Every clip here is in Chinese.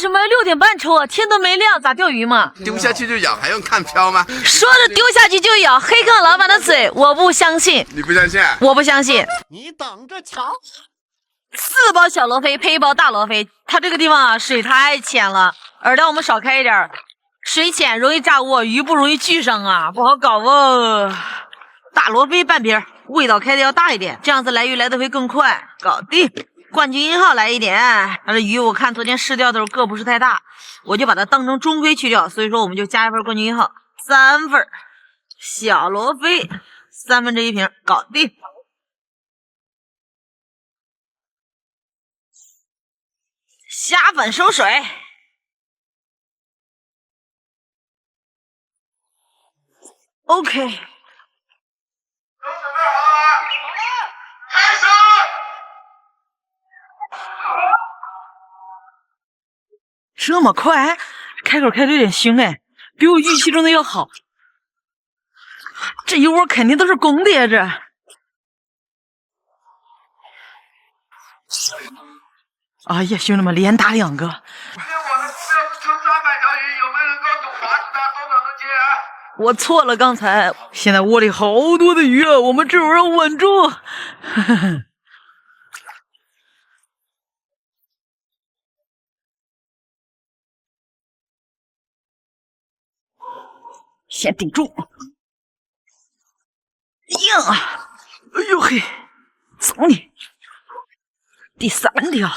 什么6点半抽啊？天都没亮，咋钓鱼嘛？丢下去就咬，还用看漂吗？说着丢下去就咬，黑坑老板的嘴，我不相信。你不相信？我不相信。你等着瞧。4包小罗非配1包大罗非，它这个地方啊水太浅了，饵料我们少开一点，水浅容易炸窝，鱼不容易聚上啊，不好搞哦。大罗非半瓶，味道开的要大一点，这样子来鱼来的会更快。搞定。冠军1号来一点，它的鱼我看昨天试钓的时候个不是太大，我就把它当成中规去钓，所以说我们就加一份冠军1号，3份小罗非1/3瓶，搞定。虾粉收水。OK。都准备好了，开始。这么快？开口开的有点凶哎，比我预期中的要好。这一窝肯定都是公的呀，这。哎呀，兄弟们，连打2个！我的目标是抽300条鱼，有没有人给我赌法子的？多少能接啊？我错了，刚才。现在窝里好多的鱼啊，我们这会儿要稳住。先顶住。呀！哎呦嘿，走你！第3条。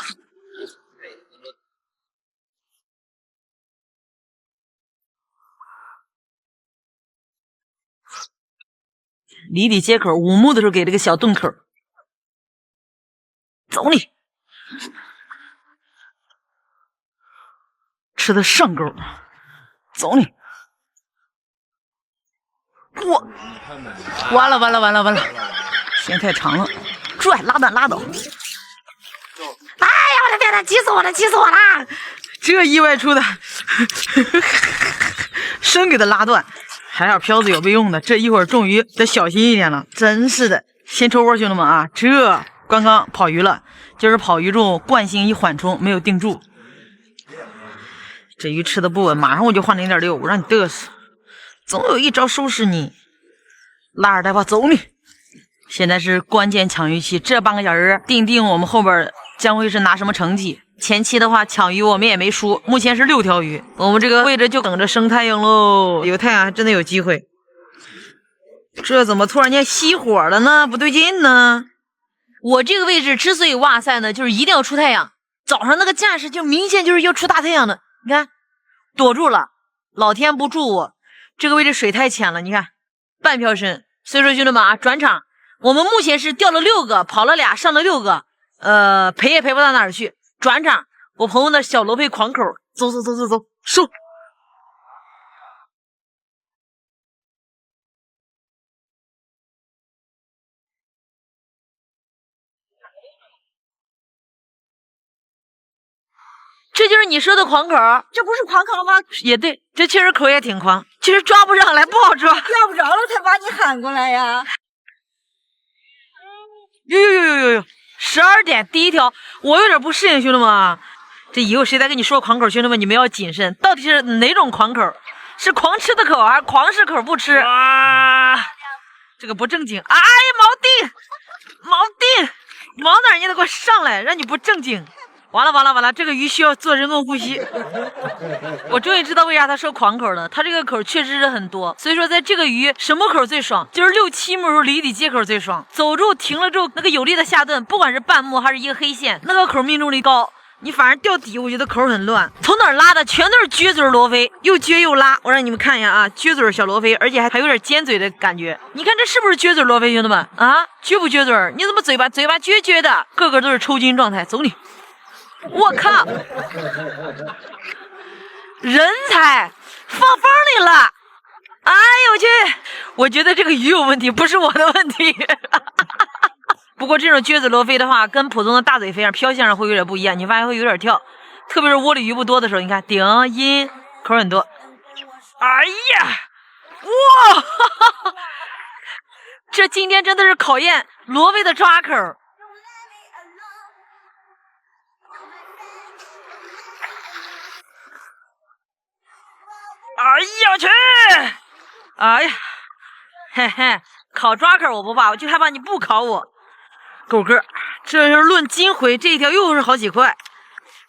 离底接口5目的时候给了个小洞口，走你！吃的上钩，走你！我完了完了完了完了，时间太长了，拽拉断拉倒！哎呀，我的天呐，急死我了，急死我了！这意外出的，生给他拉断。还好漂子有备用的，这一会儿中鱼得小心一点了。真是的，先抽窝，兄弟们啊！这刚刚跑鱼了，就是跑鱼中惯性一缓冲没有定住，这鱼吃的不稳，马上我就换0.6，我让你嘚瑟，总有一招收拾你。拉尔代吧，走你！现在是关键抢鱼期，这半个小时定定我们后边将会是拿什么成绩。前期的话抢鱼我们也没输，目前是6条鱼，我们这个位置就等着生太阳喽。有太阳还真的有机会。这怎么突然间熄火了呢？不对劲呢。我这个位置之所以哇塞呢，就是一定要出太阳。早上那个架势就明显就是要出大太阳的，你看躲住了，老天不助我。这个位置水太浅了，你看半漂深。所以说兄弟们啊，转场我们目前是钓了6个，跑了2，上了6个，赔也赔不到哪儿去。转场，我朋友的小罗非狂口，走走走走走，收。这就是你说的狂口，这不是狂口吗？也对，这确实口也挺狂，其实抓不上来，不好抓，抓不着了才把你喊过来呀。呦，12点第1条，我有点不适应，兄弟们。这以后谁再跟你说狂口，兄弟们你们要谨慎，到底是哪种狂口？是狂吃的口还是狂是口不吃？啊，这个不正经！哎呀，毛哪你得给我上来，让你不正经！完了，这个鱼需要做人工呼吸。我终于知道为啥他说狂口了，他这个口确实是很多，所以说在这个鱼什么口最爽？就是6、7目时候离底接口最爽，走住停了之后那个有力的下顿，不管是半目还是一个黑线，那个口命中率高。你反而掉底，我觉得口很乱。从哪儿拉的？全都是撅嘴罗非，又撅又拉。我让你们看一下啊，撅嘴小罗非，而且还有点尖嘴的感觉。你看这是不是撅嘴罗非，兄弟们啊？撅不撅嘴？你怎么嘴巴撅的？个个都是抽筋状态。走你！我靠！人才放风里了！哎呦我去！我觉得这个鱼有问题，不是我的问题。不过这种撅嘴罗非的话，跟普通的大嘴非上飘线上会有点不一样，你发现会有点跳，特别是窝里鱼不多的时候，你看顶阴口很多。哎呀，哇！这今天真的是考验罗非的抓口。呀去！哎呀，嘿嘿，烤抓口我不怕，我就害怕你不烤我。狗哥，这要是论金回，这一条又是好几块。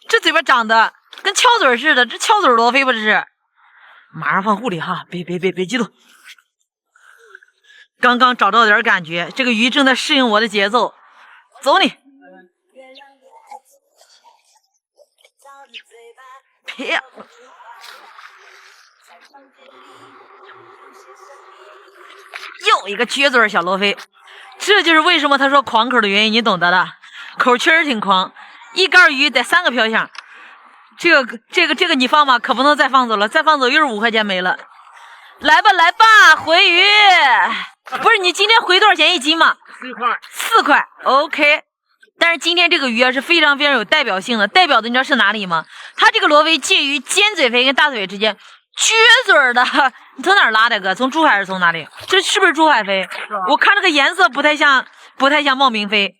这嘴巴长得跟翘嘴似的，这翘嘴罗非吧？这是。马上放护理哈，别激动。刚刚找到点感觉，这个鱼正在适应我的节奏。走你！别！又一个撅嘴小罗非，这就是为什么他说狂口的原因，你懂得的。口确实挺狂，一竿鱼得3个飘香。这个你放吧，可不能再放走了，再放走又是5块钱没了。来吧，回鱼。不是你今天回多少钱一斤嘛？4块，OK。但是今天这个鱼啊是非常有代表性的，代表的你知道是哪里吗？它这个罗非介于尖嘴肥跟大嘴之间，撅嘴的。你从哪儿拉的哥？从珠海还是从哪里？这是不是珠海飞？我看这个颜色不太像茂名飞。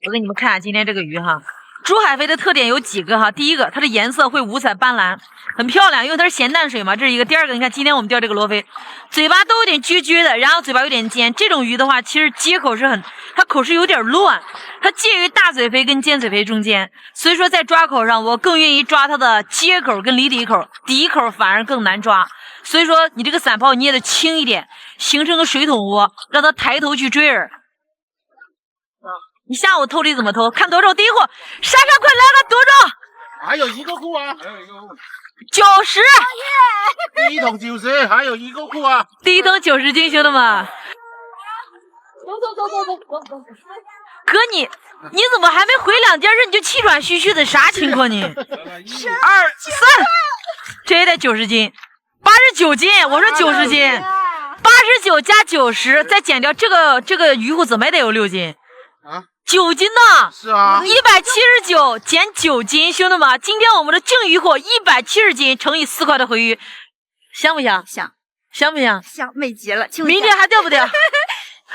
我给你们看下今天这个鱼哈。珠海飞的特点有几个哈，第一个它的颜色会五彩斑斓，很漂亮，因为它是咸淡水嘛，这是一个。第二个，你看今天我们钓这个罗非，嘴巴都有点撅撅的，然后嘴巴有点尖。这种鱼的话，其实接口是它口是有点乱，它介于大嘴肥跟尖嘴肥中间，所以说在抓口上，我更愿意抓它的接口跟离底口，底口反而更难抓。所以说你这个散泡捏的轻一点，形成个水桶窝，让它抬头去追饵。你下午偷梨怎么偷？看多少第一货，莎莎快来了，多少？还有一个库啊，还有一个库，90。第一桶90，还有一个库啊。第一桶90斤，兄弟们。走。哥你怎么还没回2件事你就气喘吁吁的，啥情况你？1、2、3，这也得90斤，89斤，我说90斤，89加90，再减掉这个鱼户怎么也得有6斤啊。9斤呢？是啊，179减9斤，兄弟们，今天我们的净鱼货170斤乘以4块的回鱼，香不香？香不香？香，美极了！明天还钓不钓？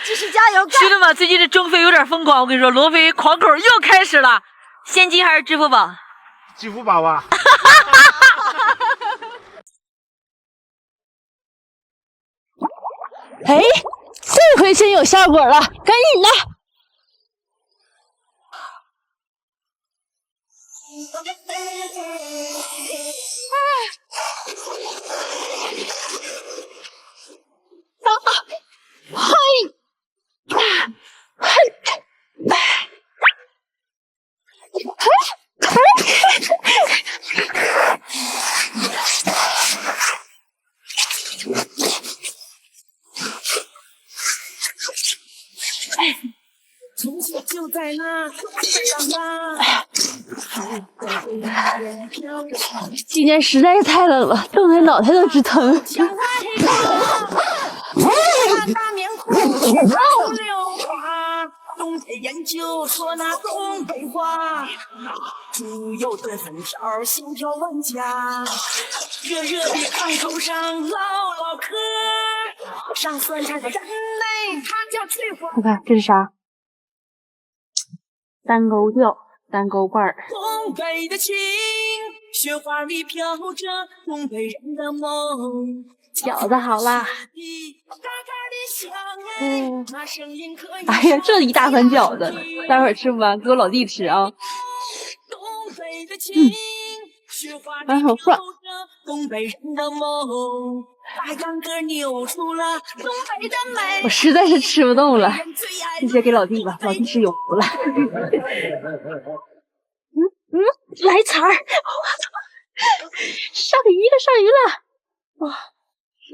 继续加油！兄弟们，最近这中非有点疯狂，我跟你说，罗非狂口又开始了。现金还是支付宝？支付宝啊！哎，这回真有效果了，赶紧的！就在那，今天实在是太冷了，冻得脑袋都直疼。大面孔，溜花，东北研究说那东北话，猪油炖粉条，心跳万家，热热的炕头上唠唠嗑，上酸菜的人类，他叫翠花。看看这是啥？单钩钓，单钩把儿。东北的情，雪花里飘着东北人的梦。饺子好啦。哎呀，这一大盘饺子，待会儿吃不完给我老弟吃啊。还好饭。我实在是吃不动了，这些给老弟吧，老弟吃有福了。来财儿！上鱼了！哇！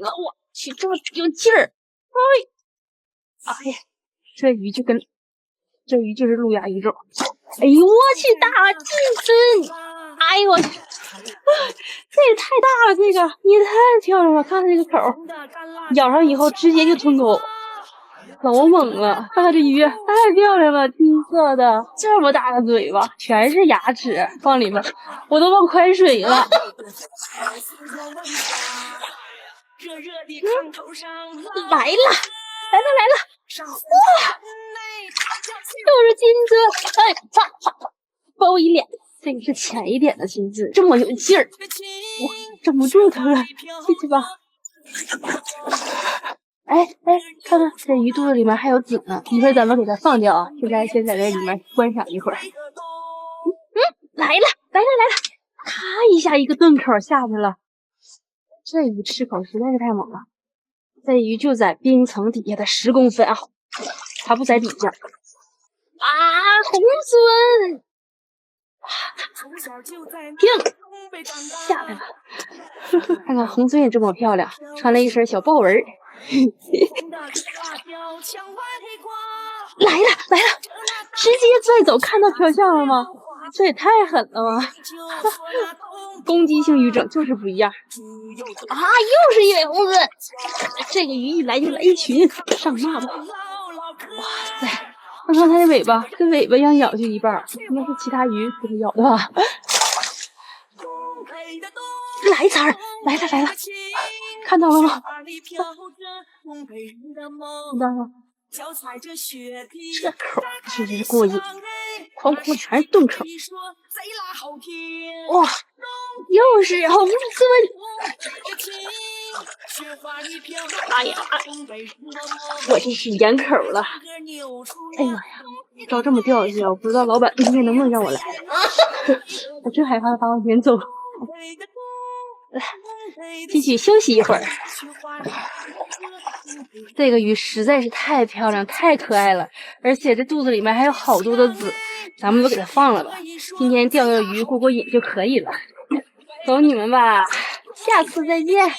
我去，这么有劲儿！哎呀，这鱼就是路亚宇宙。哎呦我去，大金针！哎呦我去，这也太大了，这个也太漂亮了！看看这个口，咬上以后直接就吞口，老猛了！看看这鱼，太漂亮了，金色的，这么大的嘴巴，全是牙齿，放里面我都忘宽水了。来了！哇，又是金子！哎，包一脸，这个是浅一点的金子，这么有劲儿。整不住它了，进去吧。哎，看看这鱼肚子里面还有籽呢，一会儿咱们给它放掉啊。现在先在这里面观赏一会儿。来了，咔一下一个顿口下去了。这鱼吃口实在是太猛了，这鱼就在冰层底下的10公分啊，它不在底下。啊，红鳟！停，下来了。看看红鳟也这么漂亮，穿了一身小豹纹。来了，直接拽走，看到飘向了吗？这也太狠了吧！攻击性鱼种就是不一样啊！又是一尾红鳟，这个鱼一来就来一群，上骂吧！哇塞，看看它的尾巴，这尾巴让咬去一半，应该是其他鱼给它咬的吧？来一茬，来了，看到了吗？看到了。这口真是过瘾，哐哐全是顿口。哇，又是红鳟！哎呀，我这是眼口了。哎呀妈呀，照这么钓下去，我不知道老板今天能不能让我来。我真害怕他把我撵走。来，继续休息一会儿。这个鱼实在是太漂亮太可爱了，而且这肚子里面还有好多的籽，咱们都给它放了吧，今天钓钓鱼过过瘾就可以了。走你们吧，下次再见。耶，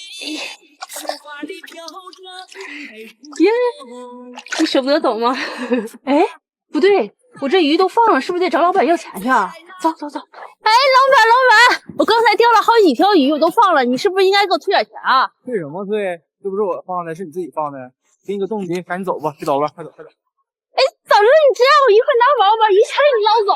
你舍不得走吗？哎，不对，我这鱼都放了，是不是得找老板要钱去啊？走。哎，老板，我刚才钓了好几条鱼，我都放了，你是不是应该给我退点钱啊？退什么退？这不是我放的，是你自己放的。给你个冻梨，赶紧走吧，快走。哎，早知道你这样，我一会儿拿网把鱼全给你捞走。